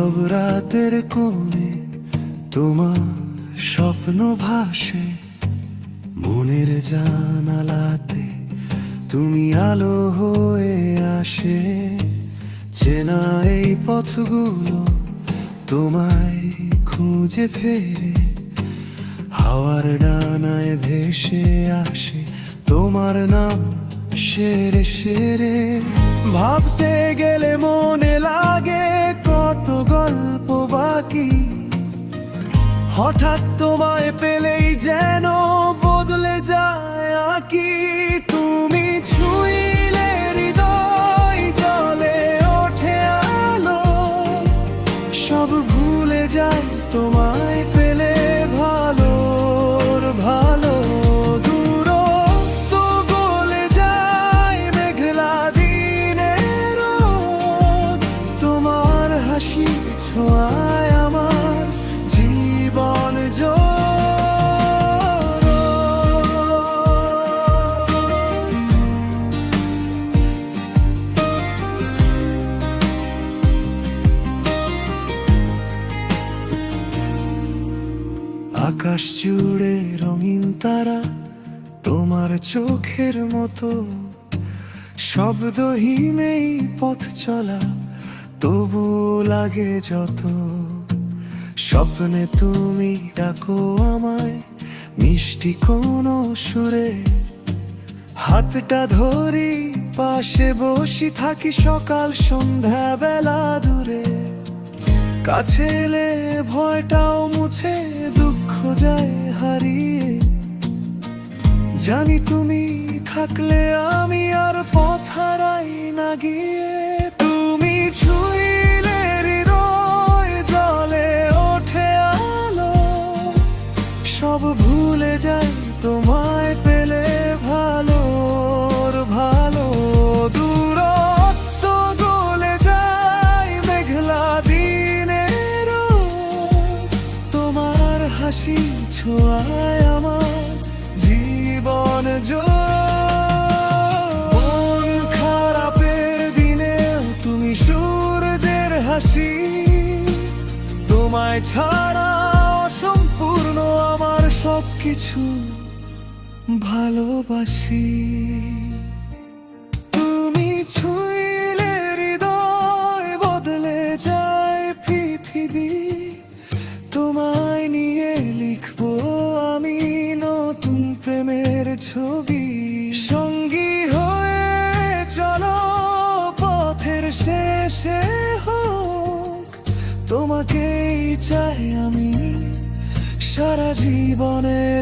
নীরব রাতের কোণে তোমার স্বপ্ন ভাসে, মনের জানালাতে তুমি আলো হয়ে আসে। চেনা এই পথগুলো তোমায় খুঁজে ফেরে, হাওয়ার ডানায় ভেসে আসে তোমার নাম সেরে সেরে। ভাবতে গেলে মনে লাগে কত গল্প বাকি, হঠাৎ তোমায় পেলেই যেন বদলে যায় আঁকি। তুমি ছুঁইলে হৃদয় জ্বলে ওঠে আলো, সব ভুলে যায় তোমায় পেলে ভালোর ভালো। দূরত্ব গলে যায় মেঘলা দিনের রোদ, তোমার হাসি ছোঁয়ায় আমার জীবন জোড়া। আকাশ জুড়ে রঙিন তারা তোমার চোখের মতো, শব্দহীনেই পথ চলা তবু লাগে যত। স্বপ্নে তুমি ডাকো আমায় মিষ্টি কোনো সুরে, হাতটা ধরি পাশে বসি থাকি সকাল সন্ধ্যা বেলা দূরে। কাছে এলে ভয়টাও মুছে দুঃখ যায় হারিয়ে, জানি তুমি থাকলে আমি আর পথ হারাই না গিয়ে। তুমি ছুঁইলে হৃদয় জ্বলে ওঠে আলো, সব ভুলে যাই তোমায় পেলে ভালোর ভালো। দূরত্ব গলে যায় মেঘলা দিনের রোদ, তোমার হাসি ছোঁয়ায় আমার জীবন মন খারাপের দিনে তুমি সূর্যের হাসি, তোমায় ছাড়া অসম্পূর্ণ আমার সবকিছু ভালোবাসি। তুমি ছুঁইলে হৃদয় বদলে যায় পৃথিবী, তোমায় নিয়ে লিখবো আমি নতুন প্রেমের ছবি। সঙ্গী হয়ে চলো পথের শেষে হোক, তোমাকেই চাই আমি সারা জীবনের